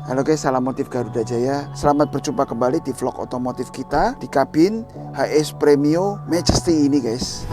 Halo guys, salam motif Garuda Jaya. Selamat berjumpa kembali di vlog otomotif kita di kabin HS Premio Majesty ini guys.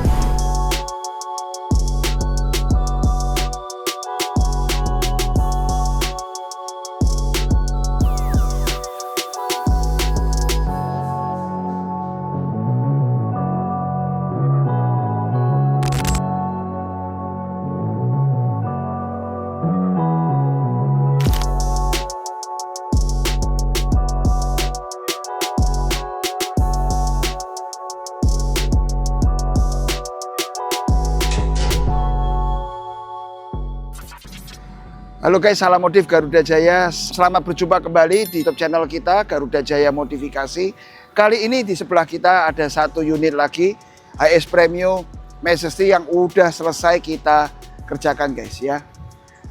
Halo guys, salam motif Garuda Jaya. Selamat berjumpa kembali di YouTube channel kita Garuda Jaya Modifikasi. Kali ini di sebelah kita ada satu unit lagi HS Premio Majesty yang udah selesai kita kerjakan guys ya.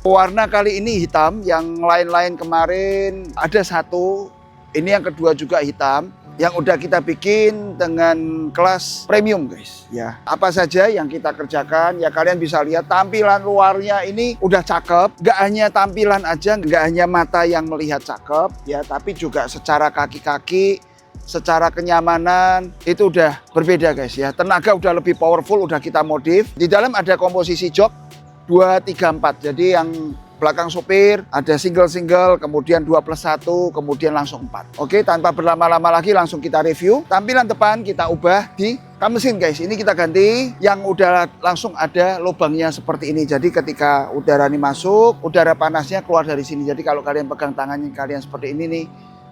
Warna kali ini hitam, yang lain-lain kemarin ada satu. Ini yang kedua juga hitam. Yang udah kita bikin dengan kelas premium guys ya. Apa saja yang kita kerjakan ya, kalian bisa lihat tampilan luarnya ini udah cakep. Gak hanya tampilan aja, gak hanya mata yang melihat cakep ya, tapi juga secara kaki-kaki, secara kenyamanan itu udah berbeda guys ya. Tenaga udah lebih powerful, udah kita modif. Di dalam ada komposisi jok 2, 3, 4. Jadi yang belakang sopir ada single-single, kemudian 2+1, kemudian langsung 4. Oke, tanpa berlama-lama lagi langsung kita review. Tampilan depan kita ubah di kap mesin guys. Ini kita ganti yang udah langsung ada lubangnya seperti ini. Jadi ketika udara ini masuk, udara panasnya keluar dari sini. Jadi kalau kalian pegang tangannya kalian seperti ini nih,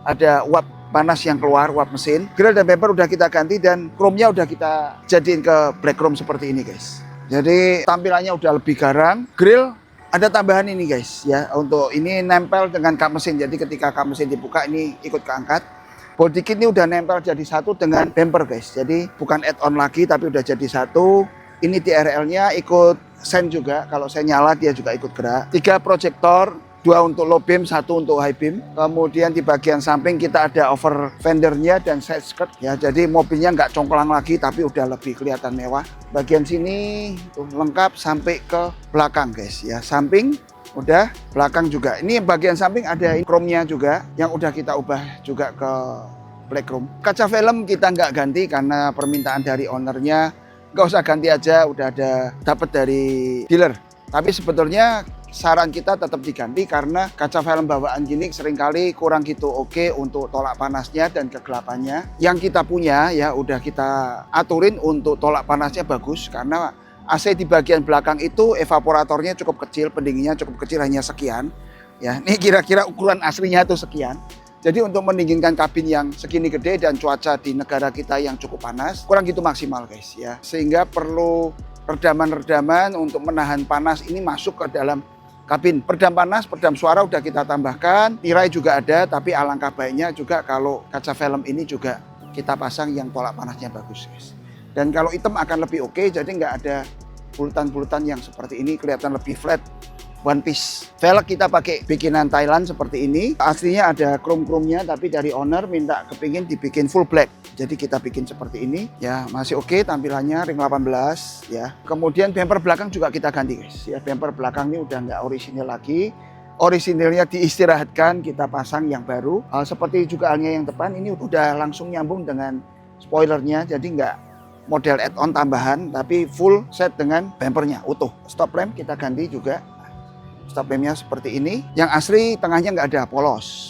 ada uap panas yang keluar, uap mesin. Grill dan bumper udah kita ganti dan chrome-nya udah kita jadiin ke black chrome seperti ini guys. Jadi tampilannya udah lebih garang. Grill ada tambahan ini guys ya, untuk ini nempel dengan kap mesin. Jadi ketika kap mesin dibuka ini ikut keangkat. Body kit ini udah nempel jadi satu dengan bumper guys. Jadi bukan add-on lagi tapi udah jadi satu. Ini TRL-nya ikut sen juga. Kalau saya nyala dia juga ikut gerak. 3 proyektor, 2 untuk low beam, 1 untuk high beam. Kemudian di bagian samping kita ada over fendernya dan side skirt ya. Jadi mobilnya nggak congklang lagi tapi udah lebih kelihatan mewah. Bagian sini tuh lengkap sampai ke belakang guys ya. Samping udah, belakang juga. Ini bagian samping ada chrome-nya juga yang udah kita ubah juga ke black chrome. Kaca film kita nggak ganti karena permintaan dari ownernya. Nggak usah ganti aja, udah ada dapat dari dealer. Tapi sebetulnya saran kita tetap diganti karena kaca film bawaan gini seringkali kurang gitu oke untuk tolak panasnya dan kegelapannya. Yang kita punya ya udah kita aturin untuk tolak panasnya bagus karena AC di bagian belakang itu evaporatornya cukup kecil, pendinginnya cukup kecil, hanya sekian. Ya, ini kira-kira ukuran aslinya itu sekian. Jadi untuk mendinginkan kabin yang segini gede dan cuaca di negara kita yang cukup panas, kurang gitu maksimal guys ya. Sehingga perlu redaman-redaman untuk menahan panas ini masuk ke dalam kabin. Peredam panas, peredam suara udah kita tambahkan, tirai juga ada, tapi alangkah baiknya juga kalau kaca film ini juga kita pasang yang tolak panasnya bagus guys. Dan kalau hitam akan lebih oke, jadi nggak ada bulutan-bulutan yang seperti ini, kelihatan lebih flat, one piece. Velg kita pakai bikinan Thailand seperti ini. Aslinya ada chrome-chrome-nya, tapi dari owner minta kepingin dibikin full black. Jadi kita bikin seperti ini, ya masih oke tampilannya, ring 18 ya. Kemudian bumper belakang juga kita ganti guys. Ya bumper belakang ini udah nggak orisinil lagi. Orisinilnya diistirahatkan, kita pasang yang baru. Seperti juga halnya yang depan, ini udah langsung nyambung dengan spoilernya, jadi nggak model add-on tambahan, tapi full set dengan bumpernya utuh. Stop lamp kita ganti juga. Stop lampnya seperti ini. Yang asli tengahnya nggak ada polos.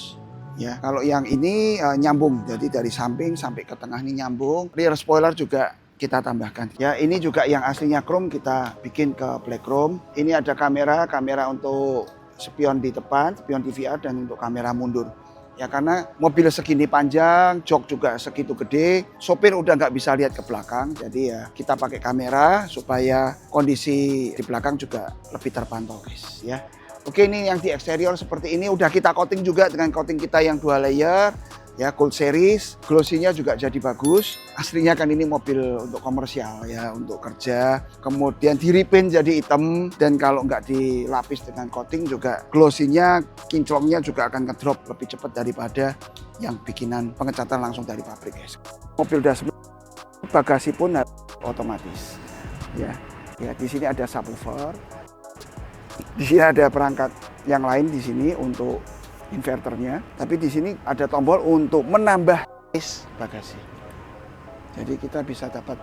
Ya, kalau yang ini nyambung, jadi dari samping sampai ke tengah ini nyambung. Rear spoiler juga kita tambahkan. Ya, ini juga yang aslinya chrome kita bikin ke black chrome. Ini ada kamera untuk spion di depan, spion DVR dan untuk kamera mundur. Ya karena mobil segini panjang, jok juga segitu gede, sopir udah nggak bisa lihat ke belakang. Jadi ya kita pakai kamera supaya kondisi di belakang juga lebih terpantau guys ya. Oke, ini yang di eksterior seperti ini udah kita coating juga dengan coating kita yang 2 layer ya, Gold Series. Glossy-nya juga jadi bagus. Aslinya kan ini mobil untuk komersial ya, untuk kerja. Kemudian di repaint jadi hitam dan kalau nggak dilapis dengan coating juga glossy-nya, kinclongnya juga akan ngedrop lebih cepat daripada yang bikinan pengecatan langsung dari pabrik guys. Mobil udah bagasi pun otomatis ya. Ya di sini ada subwoofer. Di sini ada perangkat yang lain di sini untuk inverternya. Tapi di sini ada tombol untuk menambah space bagasi. Jadi kita bisa dapat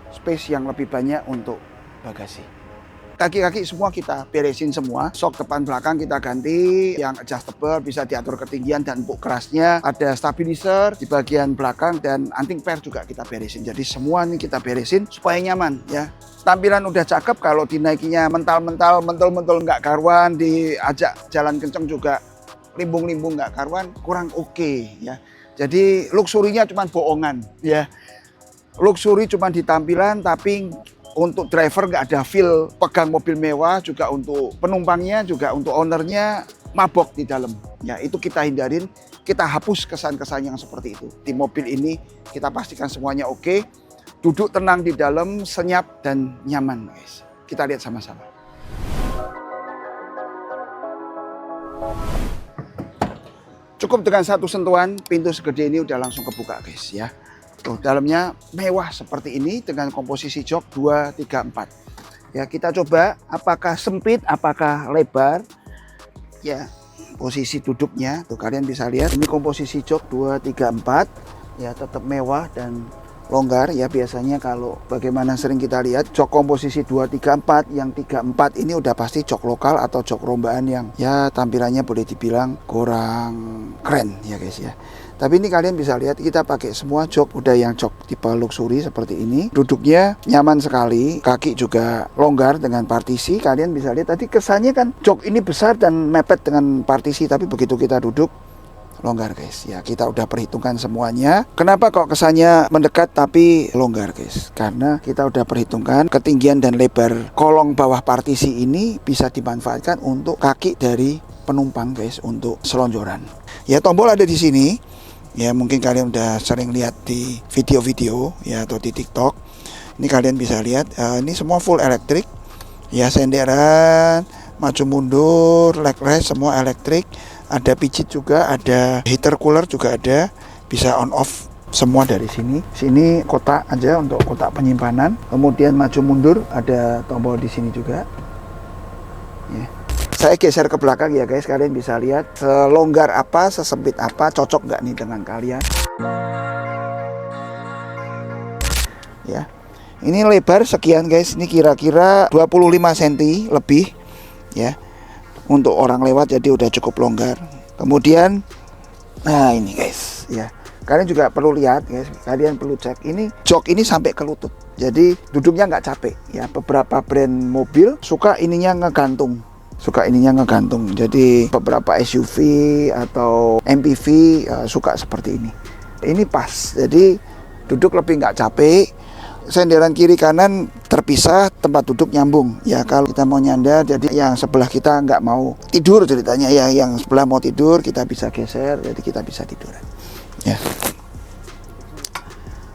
space yang lebih banyak untuk bagasi. Kaki-kaki semua kita beresin semua. Sok depan belakang kita ganti, yang adjustable bisa diatur ketinggian dan empuk kerasnya. Ada stabilizer di bagian belakang dan anting per juga kita beresin. Jadi semua ini kita beresin supaya nyaman ya. Tampilan udah cakep, kalau dinaikinya mental-mental, mentul-mentul nggak karuan, diajak jalan kenceng juga limbung-limbung nggak karuan, kurang oke ya. Jadi luxurinya cuma bohongan ya. Luxury cuma di tampilan, tapi untuk driver nggak ada feel pegang mobil mewah, juga untuk penumpangnya, juga untuk ownernya mabok di dalam. Ya itu kita hindarin, kita hapus kesan-kesan yang seperti itu. Di mobil ini kita pastikan semuanya oke, duduk tenang di dalam, senyap dan nyaman guys. Kita lihat sama-sama. Cukup dengan satu sentuhan, pintu segede ini udah langsung kebuka guys ya. Tuh, dalamnya mewah seperti ini dengan komposisi jok 2, 3, 4. Ya, kita coba apakah sempit, apakah lebar. Ya, posisi duduknya tuh kalian bisa lihat. Ini komposisi jok 2, 3, 4. Ya, tetap mewah dan longgar ya. Biasanya kalau bagaimana sering kita lihat jok komposisi 2, 3, 4, yang 3, 4 ini udah pasti jok lokal atau jok rombaan yang ya tampilannya boleh dibilang kurang keren ya guys ya. Tapi ini kalian bisa lihat kita pakai semua jok udah yang jok tipe luxury seperti ini. Duduknya nyaman sekali, kaki juga longgar dengan partisi. Kalian bisa lihat tadi kesannya kan jok ini besar dan mepet dengan partisi, tapi begitu kita duduk longgar guys. Ya kita udah perhitungkan semuanya. Kenapa kok kesannya mendekat tapi longgar guys? Karena kita udah perhitungkan ketinggian dan lebar kolong bawah partisi ini bisa dimanfaatkan untuk kaki dari penumpang guys untuk selonjoran. Ya tombol ada di sini. Ya mungkin kalian udah sering lihat di video-video ya atau di TikTok. Ini kalian bisa lihat ini semua full elektrik. Ya senderan, maju mundur, leg rest semua elektrik. Ada pijit juga, ada heater cooler juga ada. Bisa on off semua dari sini. Sini kotak aja untuk kotak penyimpanan. Kemudian maju mundur ada tombol di sini juga. Ya. Saya geser ke belakang ya guys, kalian bisa lihat selonggar apa, sesempit apa, cocok nggak nih dengan kalian. Ya, ini lebar sekian guys, ini kira-kira 25 cm lebih ya. Untuk orang lewat jadi udah cukup longgar. Kemudian, nah ini guys ya, kalian juga perlu lihat guys, kalian perlu cek ini jok ini sampai ke lutut. Jadi duduknya nggak capek ya. Beberapa brand mobil suka ininya ngegantung. Jadi beberapa SUV atau MPV suka seperti ini. Ini pas, jadi duduk lebih nggak capek. Senderan kiri kanan terpisah, tempat duduk nyambung. Ya kalau kita mau nyandar, jadi yang sebelah kita nggak mau tidur ceritanya ya, yang sebelah mau tidur kita bisa geser, jadi kita bisa tiduran. Ya.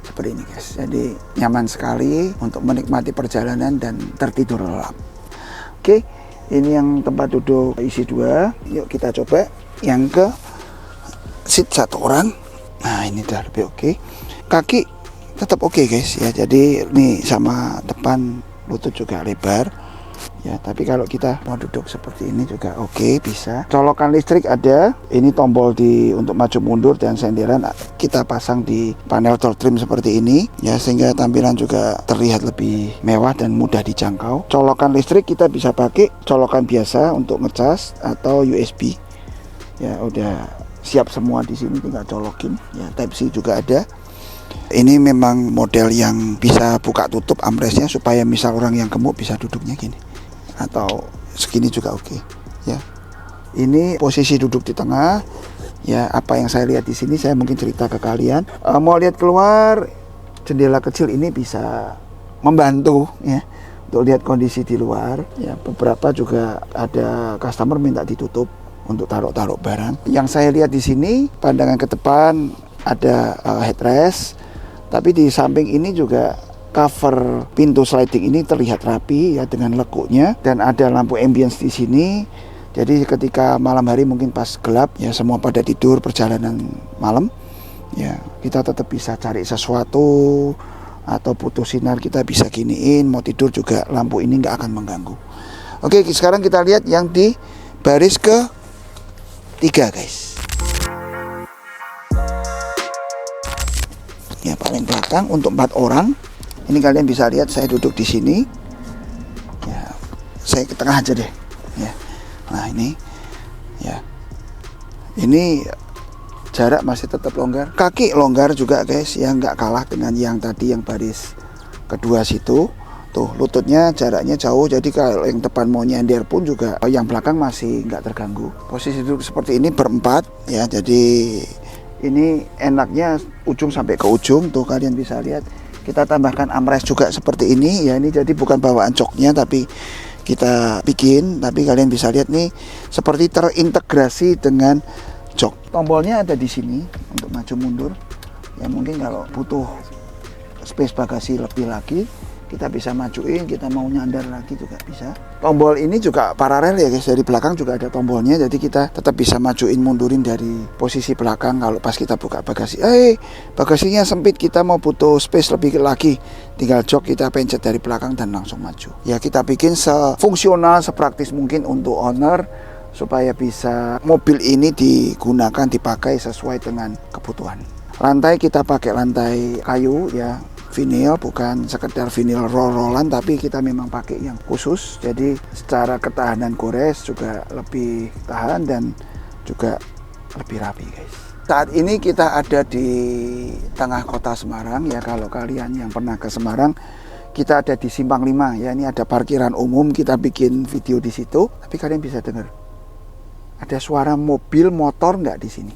Seperti ini guys. Jadi nyaman sekali untuk menikmati perjalanan dan tertidur lelap. Oke. Ini yang tempat duduk isi 2. Yuk kita coba yang ke seat 1 orang. Nah ini udah lebih oke. Kaki tetap oke guys ya. Jadi ini sama depan lutut juga lebar. Ya tapi kalau kita mau duduk seperti ini juga oke, bisa. Colokan listrik ada. Ini tombol untuk maju mundur dan senderan kita pasang di panel door trim seperti ini ya, sehingga tampilan juga terlihat lebih mewah dan mudah dijangkau. Colokan listrik kita bisa pakai colokan biasa untuk ngecas atau USB. Ya udah siap semua di sini, tinggal colokin. Ya Type C juga ada. Ini memang model yang bisa buka tutup armrestnya supaya misal orang yang gemuk bisa duduknya gini. Atau segini juga oke ya. Ini posisi duduk di tengah ya. Apa yang saya lihat di sini saya mungkin cerita ke kalian. Mau lihat keluar, jendela kecil ini bisa membantu ya untuk lihat kondisi di luar ya. Beberapa juga ada customer minta ditutup untuk taruh-taruh barang. Yang saya lihat di sini pandangan ke depan ada headrest, tapi di samping ini juga cover pintu sliding ini terlihat rapi ya dengan lekuknya, dan ada lampu ambience di sini. Jadi ketika malam hari mungkin pas gelap ya semua pada tidur perjalanan malam ya, kita tetap bisa cari sesuatu atau putus sinar kita bisa giniin, mau tidur juga lampu ini nggak akan mengganggu. Oke, sekarang kita lihat yang di baris ke 3 guys. Ya, paling belakang untuk 4 orang. Ini kalian bisa lihat saya duduk di sini. Ya, saya ke tengah aja deh. Ya. Nah ini, ya, ini jarak masih tetap longgar. Kaki longgar juga guys, yang nggak kalah dengan yang tadi yang baris kedua situ. Tuh lututnya jaraknya jauh. Jadi kalau yang depan mau nyender pun juga yang belakang masih nggak terganggu. Posisi duduk seperti ini berempat. Ya, jadi ini enaknya ujung sampai ke ujung. Tuh kalian bisa lihat. Kita tambahkan armrest juga seperti ini. Ya, ini jadi bukan bawaan joknya tapi kita bikin. Tapi kalian bisa lihat nih seperti terintegrasi dengan jok. Tombolnya ada di sini untuk maju mundur. Ya, mungkin kalau butuh space bagasi lebih lagi, kita bisa majuin, kita mau nyandar lagi juga bisa. Tombol ini juga paralel ya guys, dari belakang juga ada tombolnya, jadi kita tetap bisa majuin mundurin dari posisi belakang kalau pas kita buka bagasi. Bagasinya sempit, kita mau butuh space lebih lagi, tinggal jok kita pencet dari belakang dan langsung maju. Ya, kita bikin sefungsional, sepraktis mungkin untuk owner supaya bisa mobil ini digunakan, dipakai sesuai dengan kebutuhan. Lantai kita pakai lantai kayu ya, vinil, bukan sekedar vinil roll-rollan, tapi kita memang pakai yang khusus. Jadi secara ketahanan gores juga lebih tahan dan juga lebih rapi guys. Saat ini kita ada di tengah kota Semarang ya. Kalau kalian yang pernah ke Semarang, kita ada di Simpang 5 ya. Ini ada parkiran umum, kita bikin video di situ. Tapi kalian bisa dengar ada suara mobil motor nggak di sini?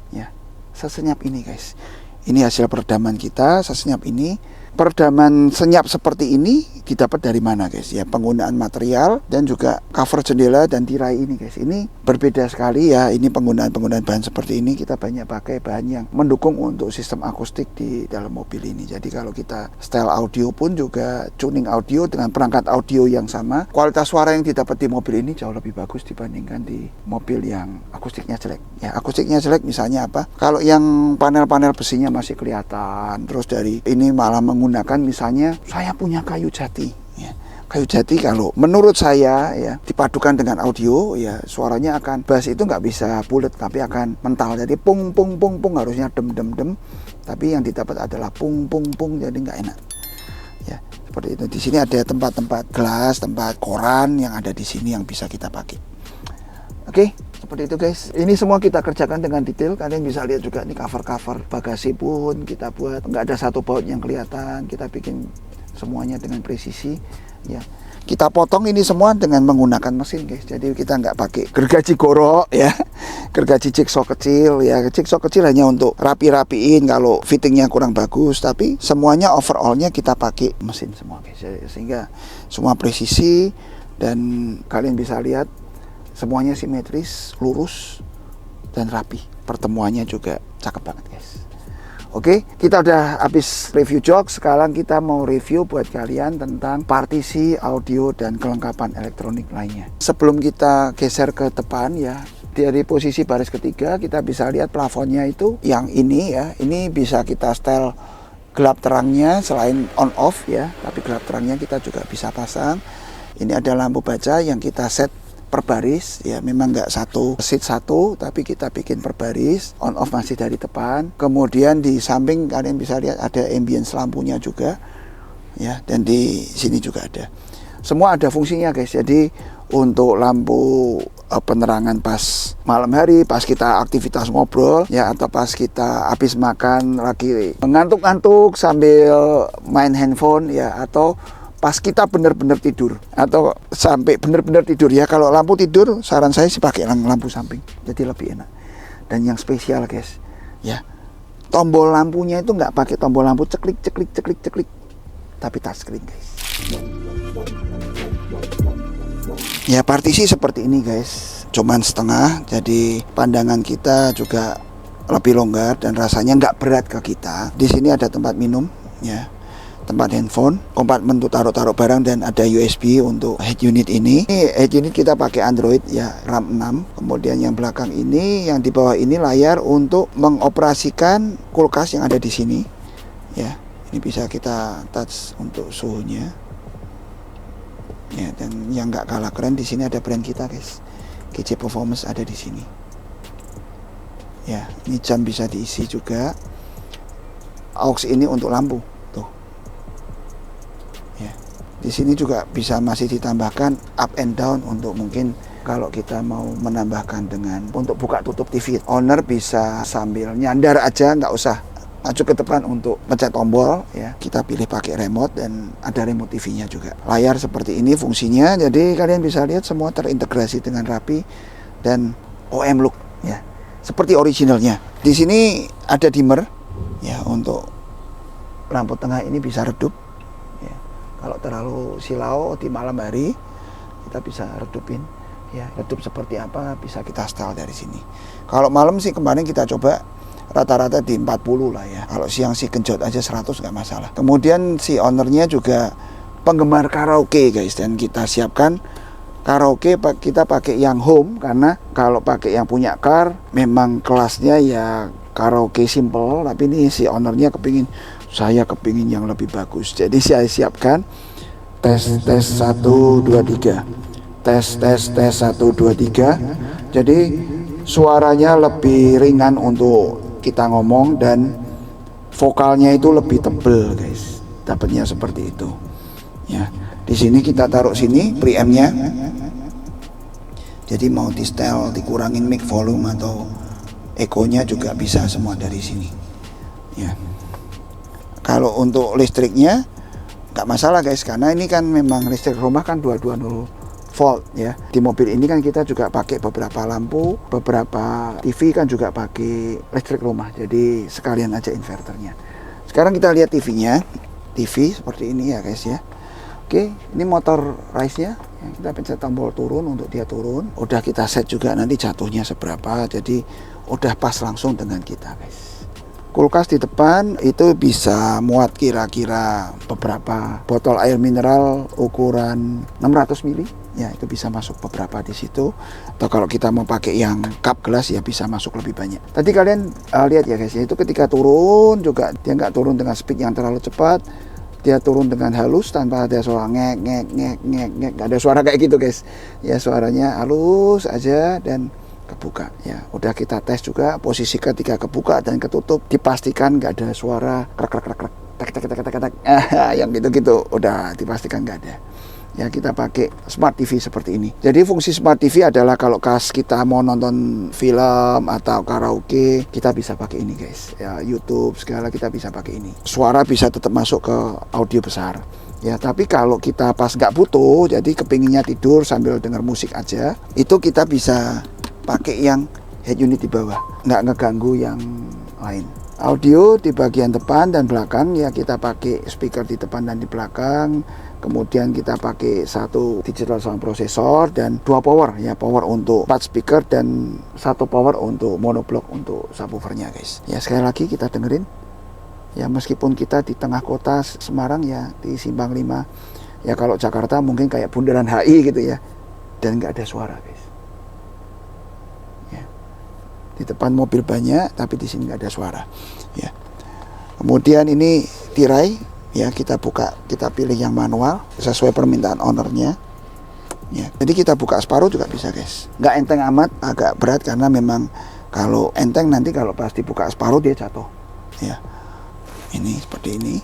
Ya, sesenyap ini guys. Ini hasil peredaman kita, sesenyap ini. Peredaman senyap seperti ini didapat dari mana guys? Ya, penggunaan material dan juga cover jendela dan tirai ini guys. Ini berbeda sekali ya. Ini penggunaan bahan seperti ini. Kita banyak pakai bahan yang mendukung untuk sistem akustik di dalam mobil ini. Jadi kalau kita style audio pun juga tuning audio dengan perangkat audio yang sama. Kualitas suara yang didapat di mobil ini jauh lebih bagus dibandingkan di mobil yang akustiknya jelek. Ya, akustiknya jelek misalnya apa? Kalau yang panel-panel besinya masih kelihatan, terus dari ini malah menggunakan misalnya saya punya kayu jati ya. Kayu jati kalau menurut saya ya dipadukan dengan audio ya suaranya akan, bass itu nggak bisa bulat tapi akan mental, jadi pung pung pung pung, harusnya dem dem dem, tapi yang didapat adalah pung pung pung, jadi nggak enak ya, seperti itu. Di sini ada tempat-tempat gelas, tempat koran yang ada di sini yang bisa kita pakai. Oke, seperti itu guys. Ini semua kita kerjakan dengan detail. Kalian bisa lihat juga nih cover-cover bagasi pun kita buat, nggak ada satu baut yang kelihatan. Kita bikin semuanya dengan presisi ya. Kita potong ini semua dengan menggunakan mesin guys. Jadi kita nggak pakai gergaji gorok ya, gergaji jigsaw kecil ya. Jigsaw kecil hanya untuk rapi-rapiin kalau fittingnya kurang bagus. Tapi semuanya overallnya kita pakai mesin semua guys. Sehingga semua presisi dan kalian bisa lihat semuanya simetris, lurus, dan rapi. Pertemuannya juga cakep banget guys. Oke, kita udah habis review jok. Sekarang kita mau review buat kalian tentang partisi, audio, dan kelengkapan elektronik lainnya. Sebelum kita geser ke depan ya, dari posisi baris ketiga kita bisa lihat plafonnya itu yang ini ya. Ini bisa kita style gelap terangnya selain on off ya, tapi gelap terangnya kita juga bisa pasang. Ini ada lampu baca yang kita set per baris ya, memang nggak satu seat satu tapi kita bikin per baris. On off masih dari depan. Kemudian di samping kalian bisa lihat ada ambience lampunya juga ya, dan di sini juga ada. Semua ada fungsinya guys. Jadi untuk lampu penerangan pas malam hari, pas kita aktivitas ngobrol ya, atau pas kita habis makan lagi ngantuk-ngantuk sambil main handphone ya, atau pas kita benar-benar tidur atau sampai benar-benar tidur ya. Kalau lampu tidur saran saya sih pakai lampu samping, jadi lebih enak. Dan yang spesial guys ya, tombol lampunya itu nggak pakai tombol lampu ceklik ceklik ceklik ceklik, tapi touchscreen guys. Ya, partisi seperti ini guys, cuman setengah, jadi pandangan kita juga lebih longgar dan rasanya nggak berat ke kita. Di sini ada tempat minum ya, tempat handphone, kompartemen untuk taruh-taruh barang, dan ada USB untuk head unit ini. Ini head unit kita pakai Android ya, RAM 6. Kemudian yang belakang ini, yang di bawah ini layar untuk mengoperasikan kulkas yang ada di sini ya. Ini bisa kita touch untuk suhunya ya. Dan yang nggak kalah keren, di sini ada brand kita guys. GC Performance ada di sini. Ya, ini jam bisa diisi juga. Aux ini untuk lampu, tuh. Ya, di sini juga bisa masih ditambahkan up and down untuk mungkin kalau kita mau menambahkan dengan untuk buka tutup TV. Owner bisa sambil nyandar aja, nggak usah maju ke depan untuk pencet tombol. Ya, kita pilih pakai remote dan ada remote TV-nya juga. Layar seperti ini fungsinya, jadi kalian bisa lihat semua terintegrasi dengan rapi dan OM look. Ya, seperti originalnya. Di sini ada dimmer, ya, untuk lampu tengah ini bisa redup. Ya, kalau terlalu silau di malam hari, kita bisa redupin. Ya, redup seperti apa bisa kita setel dari sini. Kalau malam sih kemarin kita coba rata-rata di 40 lah ya. Kalau siang sih genjot aja 100 nggak masalah. Kemudian si ownernya juga penggemar karaoke guys, dan kita siapkan karaoke kita pakai yang home, karena kalau pakai yang punya car memang kelasnya ya karaoke simple, tapi ini si ownernya saya kepingin yang lebih bagus. Jadi saya siapkan tes 1 2 3. Tes 1 2 3. Jadi suaranya lebih ringan untuk kita ngomong dan vokalnya itu lebih tebel guys. Dapatnya seperti itu. Ya, di sini kita taruh sini preampnya. Jadi mau di setel, dikurangin mic volume atau ekonya juga bisa semua dari sini. Ya. Kalau untuk listriknya nggak masalah guys, karena ini kan memang listrik rumah kan 220 volt ya. Di mobil ini kan kita juga pakai beberapa lampu, beberapa TV kan juga pakai listrik rumah. Jadi sekalian aja inverternya. Sekarang kita lihat TV-nya. TV seperti ini ya guys ya. Oke, ini motor rise-nya. Kita pencet tombol turun untuk dia turun. Udah kita set juga nanti jatuhnya seberapa. Jadi udah pas langsung dengan kita guys. Kulkas di depan itu bisa muat kira-kira beberapa botol air mineral ukuran 600 ml. Ya, itu bisa masuk beberapa di situ. Atau kalau kita mau pakai yang cup gelas ya bisa masuk lebih banyak. Tadi kalian lihat ya guys ya, itu ketika turun juga dia nggak turun dengan speed yang terlalu cepat. Dia turun dengan halus tanpa ada suara ngek ngek ngek ngek ngek. Nggak ada suara kayak gitu guys. Ya, suaranya halus aja dan kebuka. Ya, udah kita tes juga posisi ketika kebuka dan ketutup, dipastikan nggak ada suara krek krek krek krek tek tek tek tek tek yang gitu-gitu, udah dipastikan nggak ada. Ya, kita pakai smart TV seperti ini. Jadi fungsi smart TV adalah kalau kita mau nonton film atau karaoke, kita bisa pakai ini guys. Ya, YouTube segala kita bisa pakai ini. Suara bisa tetap masuk ke audio besar. Ya, tapi kalau kita pas nggak butuh, jadi kepinginnya tidur sambil dengar musik aja, itu kita bisa pakai yang head unit di bawah, nggak ngeganggu yang lain. Audio di bagian depan dan belakang ya kita pakai speaker di depan dan di belakang. Kemudian kita pakai satu digital sound processor dan 2 power ya, power untuk 4 speaker dan 1 power untuk monoblock untuk subwoofernya guys. Ya, sekali lagi kita dengerin. Ya, meskipun kita di tengah kota Semarang ya, di Simpang 5. Ya, kalau Jakarta mungkin kayak bundaran HI gitu ya. Dan nggak ada suara guys. Ya. Di depan mobil banyak tapi di sini nggak ada suara. Ya. Kemudian ini tirai. Ya, kita buka, kita pilih yang manual sesuai permintaan ownernya. Ya, jadi kita buka separuh juga bisa guys. Nggak enteng amat, agak berat karena memang kalau enteng nanti kalau pas dibuka separuh dia jatuh. Ya, ini seperti ini.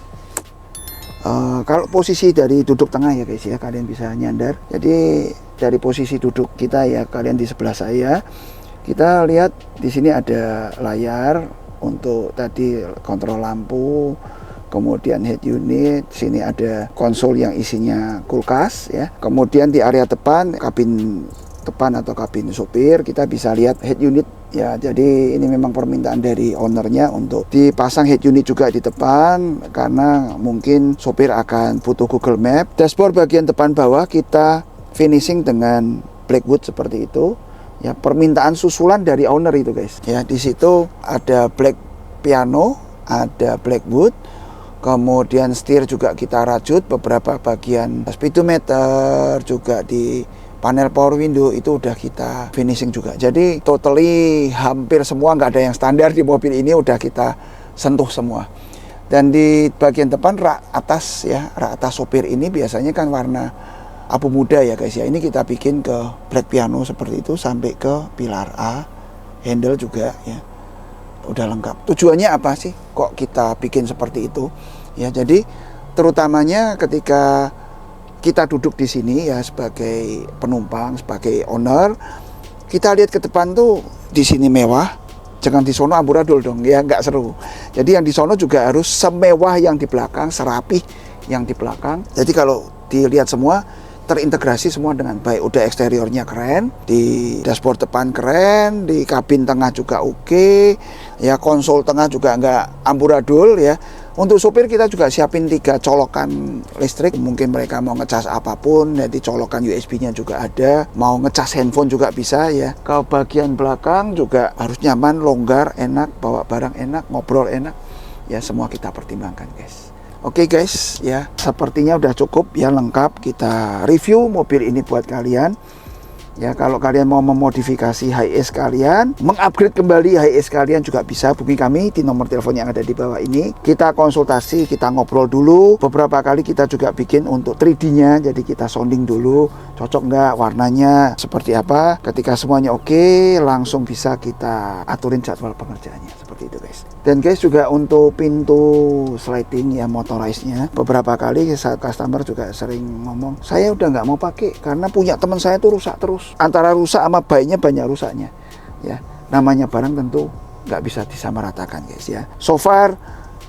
Kalau posisi dari duduk tengah ya guys ya, kalian bisa nyandar. Jadi dari posisi duduk kita ya, kalian di sebelah saya. Kita lihat di sini ada layar untuk tadi kontrol lampu. Kemudian head unit, sini ada konsol yang isinya kulkas ya. Kemudian di area depan, kabin depan atau kabin sopir, kita bisa lihat head unit ya. Jadi ini memang permintaan dari ownernya untuk dipasang head unit juga di depan karena mungkin sopir akan butuh Google Map. Dashboard bagian depan bawah kita finishing dengan blackwood seperti itu. Ya, permintaan susulan dari owner itu guys. Ya, di situ ada black piano, ada blackwood. Kemudian setir juga kita rajut, beberapa bagian speedometer juga di panel power window itu udah kita finishing juga. Jadi totally hampir semua, nggak ada yang standar di mobil ini, udah kita sentuh semua. Dan di bagian depan rak atas ya, rak atas sopir ini biasanya kan warna abu muda ya guys ya. Ini kita bikin ke black piano seperti itu sampai ke pilar A, handle juga ya. Udah lengkap. Tujuannya apa sih kok kita bikin seperti itu? Ya, jadi terutamanya ketika kita duduk di sini ya sebagai penumpang, sebagai owner, kita lihat ke depan tuh di sini mewah, jangan di sono amburadul dong ya, nggak seru. Jadi yang di sono juga harus semewah yang di belakang, serapih yang di belakang. Jadi kalau dilihat semua terintegrasi semua dengan baik. Udah eksteriornya keren, di dashboard depan keren, di kabin tengah juga oke, ya konsol tengah juga nggak amburadul ya. Untuk sopir kita juga siapin 3 colokan listrik, mungkin mereka mau ngecas apapun, nanti colokan USB-nya juga ada, mau ngecas handphone juga bisa ya. Ke bagian belakang juga harus nyaman, longgar, enak, bawa barang enak, ngobrol enak, ya semua kita pertimbangkan guys. Oke guys, ya sepertinya udah cukup ya, lengkap kita review mobil ini buat kalian. Ya kalau kalian mau memodifikasi HiAce kalian, mengupgrade kembali HiAce kalian juga bisa hubungi kami di nomor telepon yang ada di bawah ini. Kita konsultasi, kita ngobrol dulu. Beberapa kali kita juga bikin untuk 3D-nya, jadi kita sounding dulu, cocok nggak warnanya, seperti apa. Ketika semuanya oke, langsung bisa kita aturin jadwal pengerjaannya, seperti itu guys. Dan guys juga untuk pintu sliding ya motorized-nya, beberapa kali customer juga sering ngomong, saya udah nggak mau pakai karena punya teman saya tuh rusak terus. Antara rusak sama baiknya banyak rusaknya ya, namanya barang tentu nggak bisa disamaratakan guys ya. So far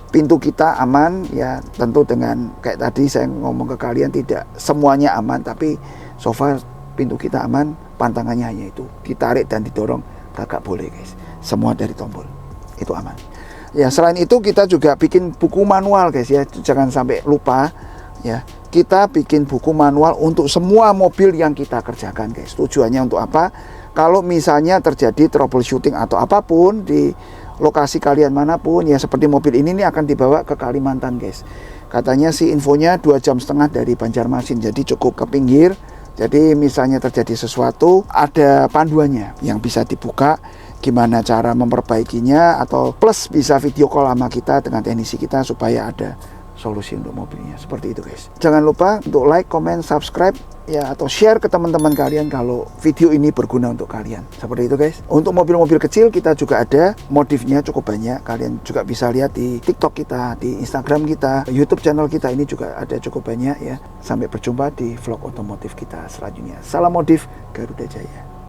pintu kita aman ya, tentu dengan kayak tadi saya ngomong ke kalian tidak semuanya aman, tapi so far pintu kita aman. Pantangannya hanya itu, ditarik dan didorong kagak boleh guys, semua dari tombol itu aman ya. Selain itu kita juga bikin buku manual guys ya, jangan sampai lupa ya. Kita bikin buku manual untuk semua mobil yang kita kerjakan guys. Tujuannya untuk apa? Kalau misalnya terjadi troubleshooting atau apapun di lokasi kalian manapun ya, seperti mobil ini akan dibawa ke Kalimantan guys. Katanya sih infonya 2,5 jam dari Banjarmasin, jadi cukup ke pinggir. Jadi misalnya terjadi sesuatu, ada panduannya yang bisa dibuka gimana cara memperbaikinya, atau plus bisa video call sama kita dengan teknisi kita supaya ada solusi untuk mobilnya. Seperti itu guys. Jangan lupa untuk like, comment, subscribe ya, atau share ke teman-teman kalian kalau video ini berguna untuk kalian. Seperti itu guys. Untuk mobil-mobil kecil kita juga ada modifnya cukup banyak. Kalian juga bisa lihat di TikTok kita, di Instagram kita, YouTube channel kita ini juga ada cukup banyak ya. Sampai berjumpa di vlog otomotif kita selanjutnya. Salam modif Garuda Jaya.